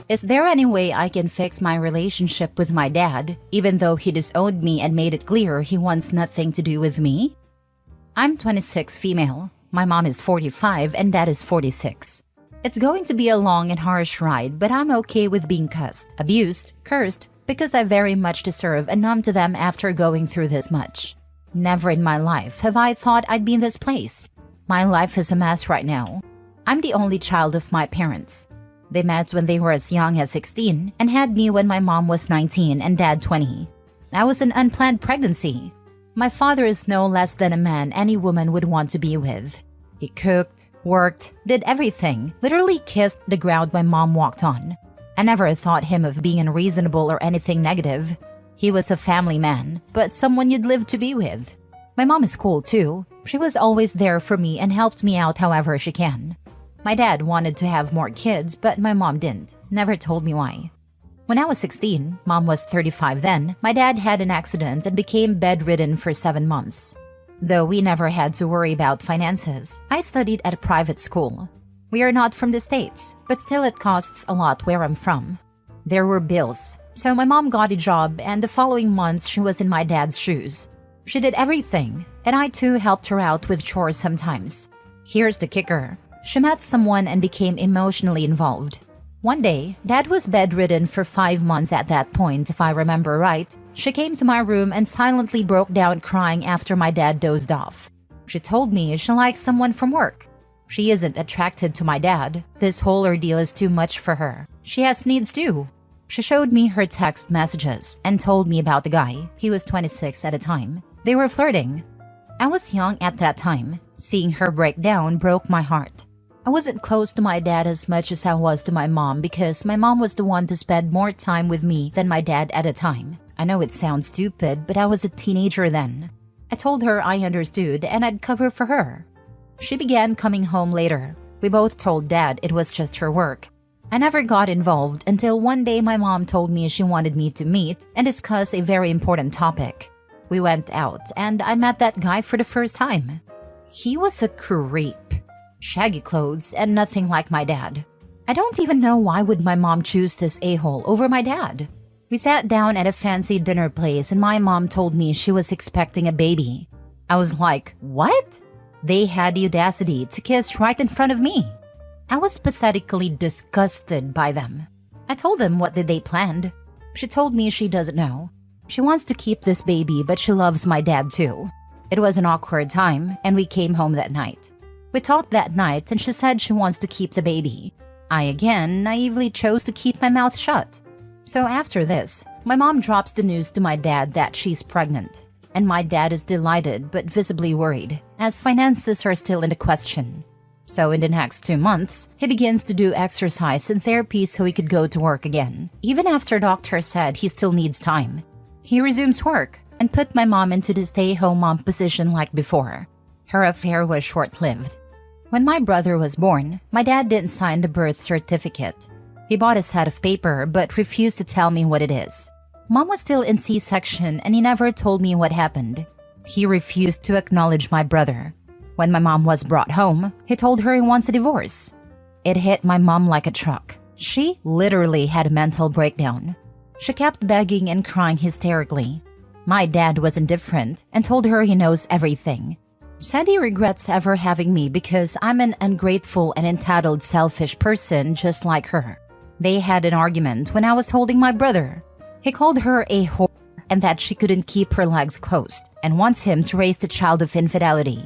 Is there any way I can fix my relationship with my dad, even though he disowned me and made it clear he wants nothing to do with me? I'm 26 female. My mom is 45 and dad is 46. It's going to be a long and harsh ride, but I'm okay with being cussed, abused, cursed, because I very much deserve and numb to them after going through this much. Never in my life have I thought I'd be in this place. My life is a mess right now. I'm the only child of my parents. They met when they were as young as 16 and had me when my mom was 19 and dad 20. I was an unplanned pregnancy. My father is no less than a man any woman would want to be with. He cooked, worked, did everything, literally kissed the ground my mom walked on. I never thought him of being unreasonable or anything negative. He was a family man, but someone you'd live to be with. My mom is cool too. She was always there for me and helped me out however she can. My dad wanted to have more kids, but my mom didn't. Never told me why. When I was 16, mom was 35 then, my dad had an accident and became bedridden for 7 months. Though we never had to worry about finances, I studied at a private school. We are not from the States, but still it costs a lot where I'm from. There were bills, so my mom got a job and the following months she was in my dad's shoes. She did everything, and I too helped her out with chores sometimes. Here's the kicker. She met someone and became emotionally involved. One day, dad was bedridden for 5 months at that point, if I remember right. She came to my room and silently broke down crying after my dad dozed off. She told me she likes someone from work. She isn't attracted to my dad. This whole ordeal is too much for her. She has needs too. She showed me her text messages and told me about the guy. He was 26 at the time. They were flirting. I was young at that time. Seeing her break down broke my heart. I wasn't close to my dad as much as I was to my mom because my mom was the one to spend more time with me than my dad at a time. I know it sounds stupid, but I was a teenager then. I told her I understood and I'd cover for her. She began coming home later. We both told dad it was just her work. I never got involved until one day my mom told me she wanted me to meet and discuss a very important topic. We went out and I met that guy for the first time. He was a creep. Shaggy clothes and nothing like my dad. I don't even know why would my mom choose this a-hole over my dad. We sat down at a fancy dinner place and my mom told me she was expecting a baby. I was like, what? They had the audacity to kiss right in front of me. I was pathetically disgusted by them. I told them what they planned. She told me she doesn't know. She wants to keep this baby, but she loves my dad too. It was an awkward time and we came home that night. We talked that night and she said she wants to keep the baby. I again naively chose to keep my mouth shut. So after this, my mom drops the news to my dad that she's pregnant. And my dad is delighted but visibly worried, as finances are still in the question. So in the next 2 months, he begins to do exercise and therapy so he could go to work again. Even after doctor said he still needs time. He resumes work and put my mom into the stay-home mom position like before. Her affair was short-lived. When my brother was born, my dad didn't sign the birth certificate. He bought a set of paper but refused to tell me what it is. Mom was still in C-section and he never told me what happened. He refused to acknowledge my brother. When my mom was brought home, he told her he wants a divorce. It hit my mom like a truck. She literally had a mental breakdown. She kept begging and crying hysterically. My dad was indifferent and told her he knows everything. Said he regrets ever having me because I'm an ungrateful and entitled selfish person just like her. They had an argument when I was holding my brother. He called her a whore and that she couldn't keep her legs closed and wants him to raise the child of infidelity.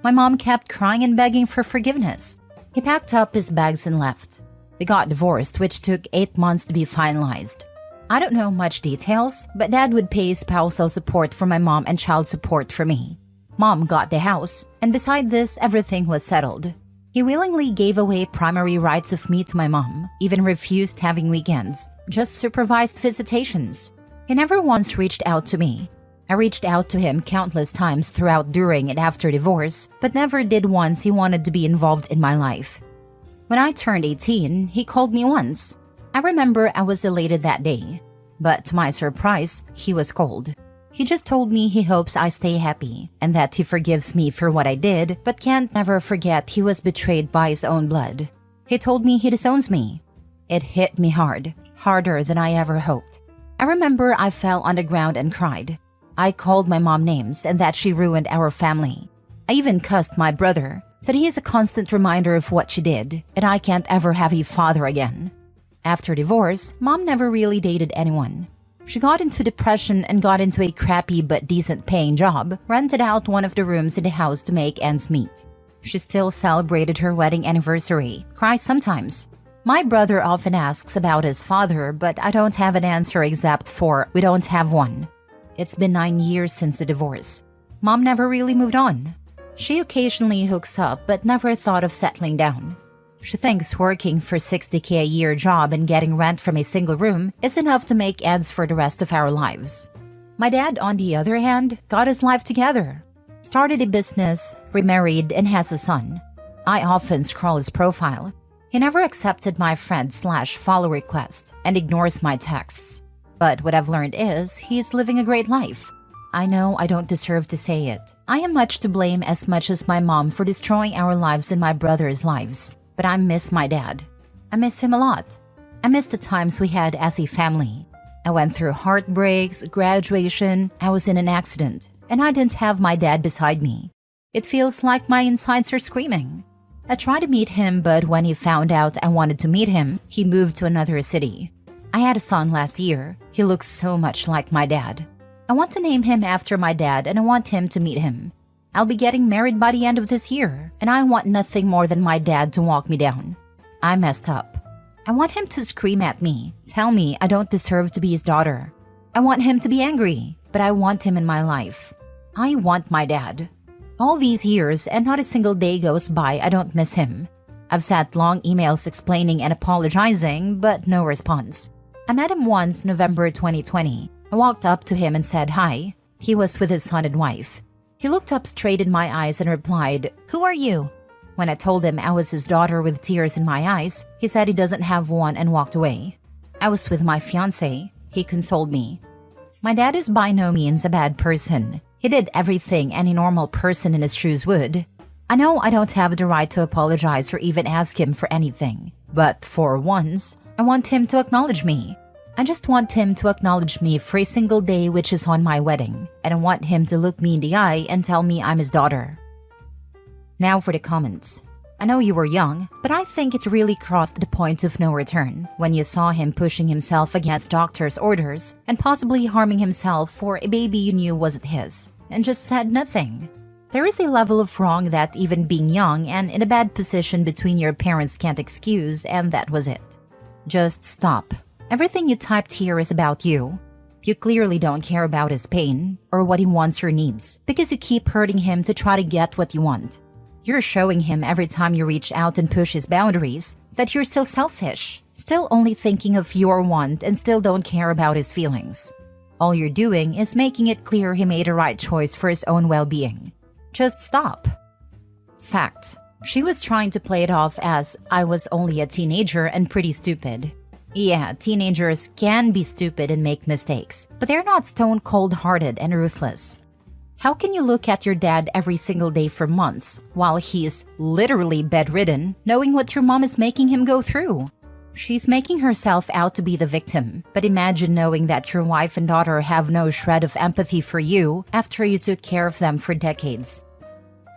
My mom kept crying and begging for forgiveness. He packed up his bags and left. They got divorced, which took 8 months to be finalized. I don't know much details, but dad would pay spousal support for my mom and child support for me. Mom got the house, and beside this, everything was settled. He willingly gave away primary rights of me to my mom, even refused having weekends, just supervised visitations. He never once reached out to me. I reached out to him countless times throughout during and after divorce, but never did once he wanted to be involved in my life. When I turned 18, he called me once. I remember I was elated that day, but to my surprise, he was cold. He just told me he hopes I stay happy and that he forgives me for what I did, but can't never forget he was betrayed by his own blood. He told me he disowns me. It hit me hard, harder than I ever hoped. I remember I fell on the ground and cried. I called my mom names and that she ruined our family. I even cussed my brother, that he is a constant reminder of what she did, and I can't ever have a father again. After divorce, mom never really dated anyone. She got into depression and got into a crappy but decent paying job, rented out one of the rooms in the house to make ends meet. She still celebrated her wedding anniversary, cries sometimes. My brother often asks about his father, but I don't have an answer except for we don't have one. It's been 9 years since the divorce. Mom never really moved on. She occasionally hooks up but never thought of settling down. She thinks working for $60K a year job and getting rent from a single room is enough to make ends for the rest of our lives. My dad, on the other hand, got his life together. Started a business, remarried, and has a son. I often scroll his profile. He never accepted my friend/follow request and ignores my texts. But what I've learned is he's living a great life. I know I don't deserve to say it. I am much to blame as much as my mom for destroying our lives and my brother's lives. But I miss my dad. I miss him a lot. I miss the times we had as a family. I went through heartbreaks, graduation, I was in an accident, and I didn't have my dad beside me. It feels like my insides are screaming. I tried to meet him, but when he found out I wanted to meet him, he moved to another city. I had a son last year. He looks so much like my dad. I want to name him after my dad, and I want him to meet him. I'll be getting married by the end of this year, and I want nothing more than my dad to walk me down. I messed up. I want him to scream at me, tell me I don't deserve to be his daughter. I want him to be angry, but I want him in my life. I want my dad. All these years, and not a single day goes by I don't miss him. I've sent long emails explaining and apologizing, but no response. I met him once, November 2020. I walked up to him and said hi. He was with his son and wife. He looked up straight in my eyes and replied, "Who are you?" When I told him I was his daughter with tears in my eyes, he said he doesn't have one and walked away. I was with my fiancé. He consoled me. My dad is by no means a bad person. He did everything any normal person in his shoes would. I know I don't have the right to apologize or even ask him for anything. But for once, I want him to acknowledge me. I just want him to acknowledge me for a single day, which is on my wedding. And I want him to look me in the eye and tell me I'm his daughter. Now for the comments. I know you were young, but I think it really crossed the point of no return when you saw him pushing himself against doctor's orders and possibly harming himself for a baby you knew wasn't his, and just said nothing. There is a level of wrong that even being young and in a bad position between your parents can't excuse, and that was it. Just stop. Everything you typed here is about you. You clearly don't care about his pain or what he wants or needs because you keep hurting him to try to get what you want. You're showing him every time you reach out and push his boundaries that you're still selfish, still only thinking of your want and still don't care about his feelings. All you're doing is making it clear he made a right choice for his own well-being. Just stop. Fact. She was trying to play it off as I was only a teenager and pretty stupid. Yeah, teenagers can be stupid and make mistakes, but they're not stone cold-hearted and ruthless. How can you look at your dad every single day for months while he's literally bedridden, knowing what your mom is making him go through? She's making herself out to be the victim, but imagine knowing that your wife and daughter have no shred of empathy for you after you took care of them for decades.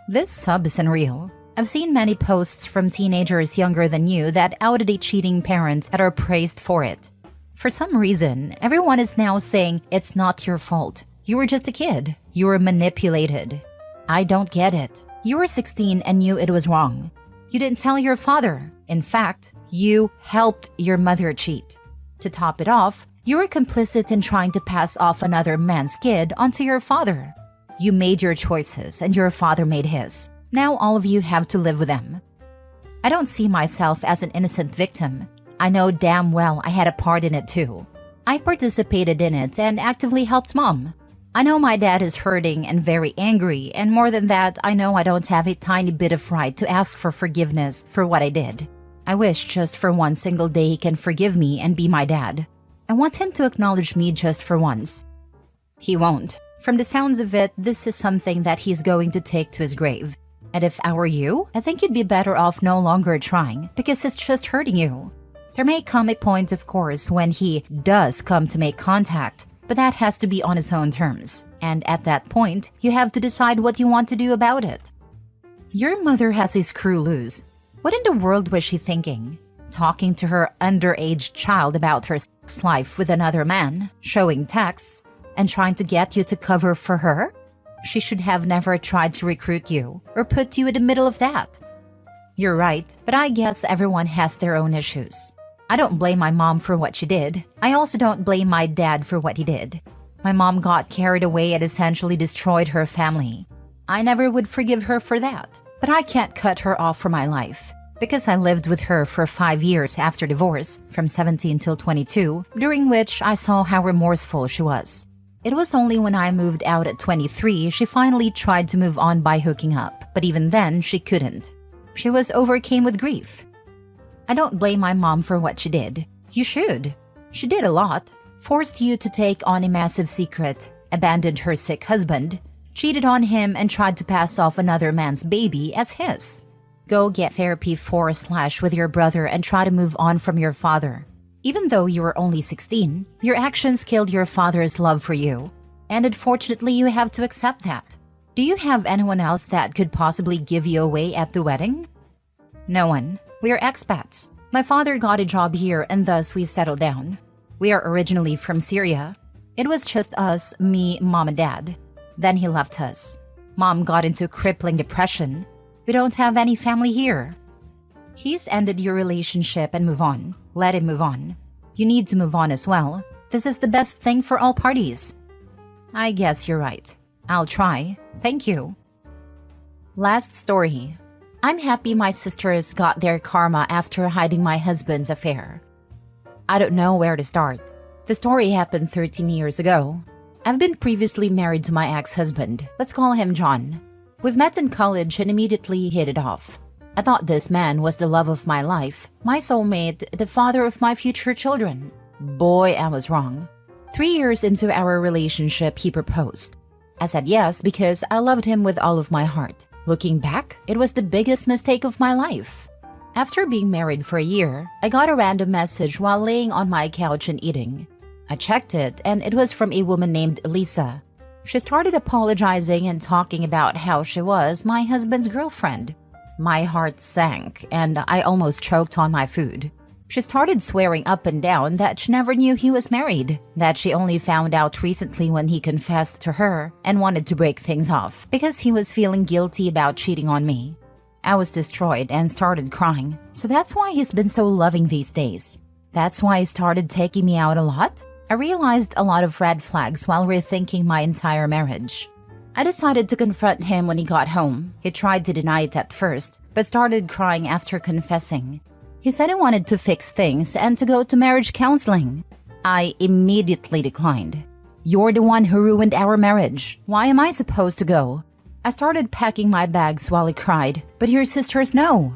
This sub is unreal. I've seen many posts from teenagers younger than you that outed a cheating parent and are praised for it. For some reason, everyone is now saying it's not your fault. You were just a kid. You were manipulated. I don't get it. You were 16 and knew it was wrong. You didn't tell your father. In fact, you helped your mother cheat. To top it off, you were complicit in trying to pass off another man's kid onto your father. You made your choices and your father made his. Now all of you have to live with them. I don't see myself as an innocent victim. I know damn well I had a part in it too. I participated in it and actively helped mom. I know my dad is hurting and very angry, and more than that, I know I don't have a tiny bit of right to ask for forgiveness for what I did. I wish just for one single day he can forgive me and be my dad. I want him to acknowledge me just for once. He won't. From the sounds of it, this is something that he's going to take to his grave. And if I were you, I think you'd be better off no longer trying because it's just hurting you. There may come a point, of course, when he does come to make contact, but that has to be on his own terms. And at that point, you have to decide what you want to do about it. Your mother has a screw loose. What in the world was she thinking? Talking to her underage child about her sex life with another man, showing texts, and trying to get you to cover for her? She should have never tried to recruit you or put you in the middle of that. You're right, but I guess everyone has their own issues. I don't blame my mom for what she did. I also don't blame my dad for what he did. My mom got carried away and essentially destroyed her family. I never would forgive her for that, but I can't cut her off from my life. Because I lived with her for 5 years after divorce, from 17 till 22, during which I saw how remorseful she was. It was only when I moved out at 23 she finally tried to move on by hooking up, but even then she couldn't. She was overcame with grief. I don't blame my mom for what she did. You should. She did a lot. Forced you to take on a massive secret, abandoned her sick husband, cheated on him, and tried to pass off another man's baby as his. Go get therapy with your brother and try to move on from your father. Even though you were only 16, your actions killed your father's love for you. And unfortunately, you have to accept that. Do you have anyone else that could possibly give you away at the wedding? No one. We are expats. My father got a job here and thus we settled down. We are originally from Syria. It was just us, me, mom, and dad. Then he left us. Mom got into crippling depression. We don't have any family here. He's ended your relationship and move on. Let him move on. You need to move on as well. This is the best thing for all parties. I guess you're right. I'll try. Thank you. Last story. I'm happy my sisters got their karma after hiding my husband's affair. I don't know where to start. The story happened 13 years ago. I've been previously married to my ex-husband. Let's call him John. We've met in college and immediately hit it off. I thought this man was the love of my life, my soulmate, the father of my future children. Boy, I was wrong. 3 years into our relationship, he proposed. I said yes because I loved him with all of my heart. Looking back, it was the biggest mistake of my life. After being married for a year, I got a random message while laying on my couch and eating. I checked it, and it was from a woman named Lisa. She started apologizing and talking about how she was my husband's girlfriend. My heart sank, and I almost choked on my food. She started swearing up and down that she never knew he was married, that she only found out recently when he confessed to her and wanted to break things off because he was feeling guilty about cheating on me. I was destroyed and started crying. So that's why he's been so loving these days. That's why he started taking me out a lot. I realized a lot of red flags while rethinking my entire marriage. I decided to confront him when he got home. He tried to deny it at first, but started crying after confessing. He said he wanted to fix things and to go to marriage counseling. I immediately declined. You're the one who ruined our marriage. Why am I supposed to go? I started packing my bags while he cried, but your sisters know.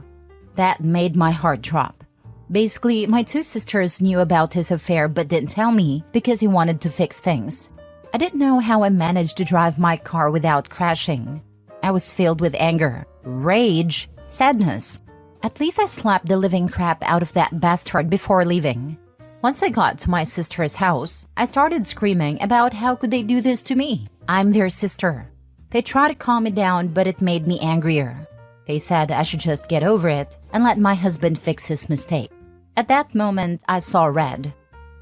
That made my heart drop. Basically, my 2 sisters knew about his affair but didn't tell me because he wanted to fix things. I didn't know how I managed to drive my car without crashing. I was filled with anger, rage, sadness. At least I slapped the living crap out of that bastard before leaving. Once I got to my sister's house, I started screaming about how could they do this to me. I'm their sister. They tried to calm me down, but it made me angrier. They said I should just get over it and let my husband fix his mistake. At that moment, I saw red.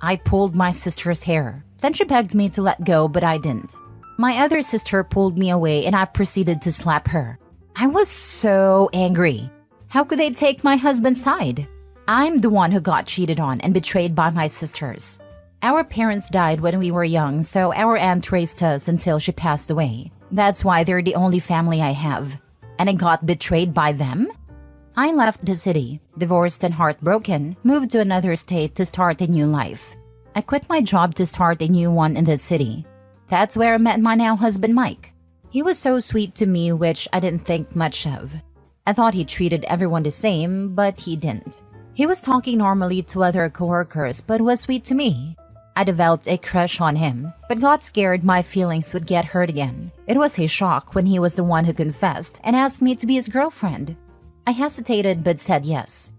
I pulled my sister's hair. Then she begged me to let go, but I didn't. My other sister pulled me away and I proceeded to slap her. I was so angry. How could they take my husband's side? I'm the one who got cheated on and betrayed by my sisters. Our parents died when we were young, so our aunt raised us until she passed away. That's why they're the only family I have. And I got betrayed by them? I left the city, divorced and heartbroken, moved to another state to start a new life. I quit my job to start a new one in the city. That's where I met my now husband, Mike. He was so sweet to me, which I didn't think much of. I thought he treated everyone the same, but he didn't. He was talking normally to other coworkers, but was sweet to me. I developed a crush on him, but got scared my feelings would get hurt again. It was a shock when he was the one who confessed and asked me to be his girlfriend. I hesitated but said yes.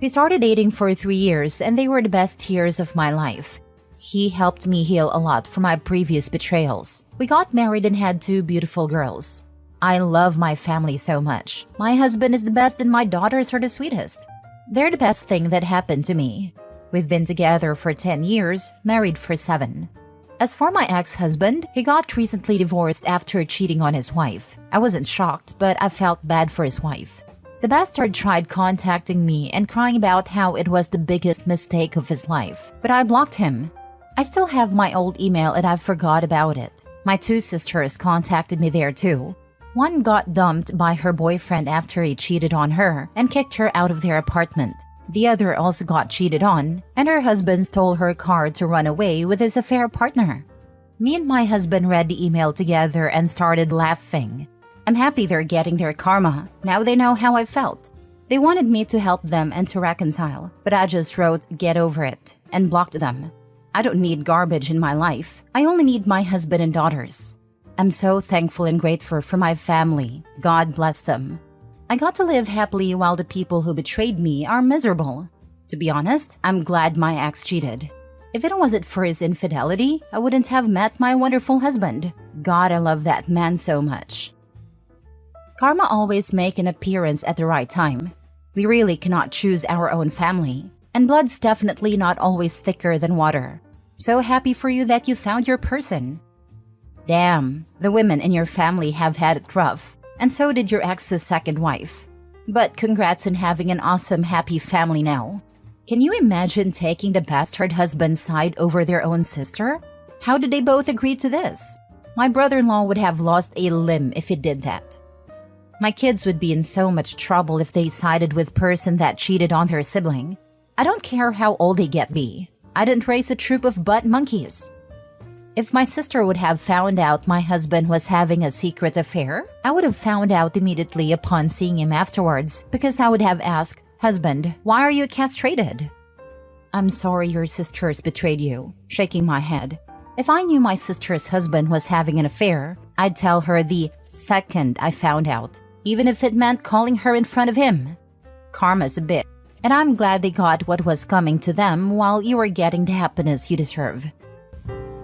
We started dating for 3 years and they were the best years of my life. He helped me heal a lot from my previous betrayals. We got married and had 2 beautiful girls. I love my family so much. My husband is the best and my daughters are the sweetest. They're the best thing that happened to me. We've been together for 10 years, married for 7. As for my ex-husband, he got recently divorced after cheating on his wife. I wasn't shocked, but I felt bad for his wife. The bastard tried contacting me and crying about how it was the biggest mistake of his life, but I blocked him. I still have my old email and I forgot about it. My 2 sisters contacted me there too. One got dumped by her boyfriend after he cheated on her and kicked her out of their apartment. The other also got cheated on, and her husband stole her car to run away with his affair partner. Me and my husband read the email together and started laughing. I'm happy they're getting their karma. Now they know how I felt. They wanted me to help them and to reconcile, but I just wrote "get over it" and blocked them. I don't need garbage in my life. I only need my husband and daughters. I'm so thankful and grateful for my family. God bless them. I got to live happily while the people who betrayed me are miserable. To be honest, I'm glad my ex cheated. If it wasn't for his infidelity, I wouldn't have met my wonderful husband. God, I love that man so much. Karma always make an appearance at the right time. We really cannot choose our own family, and blood's definitely not always thicker than water. So happy for you that you found your person. Damn, the women in your family have had it rough, and so did your ex's second wife. But congrats on having an awesome, happy family now. Can you imagine taking the bastard husband's side over their own sister? How did they both agree to this? My brother-in-law would have lost a limb if he did that. My kids would be in so much trouble if they sided with person that cheated on their sibling. I don't care how old they get be. I didn't raise a troop of butt monkeys. If my sister would have found out my husband was having a secret affair, I would have found out immediately upon seeing him afterwards because I would have asked, "Husband, why are you castrated?" I'm sorry your sisters betrayed you, shaking my head. If I knew my sister's husband was having an affair, I'd tell her the second I found out, even if it meant calling her in front of him. Karma's a bitch, and I'm glad they got what was coming to them while you were getting the happiness you deserve.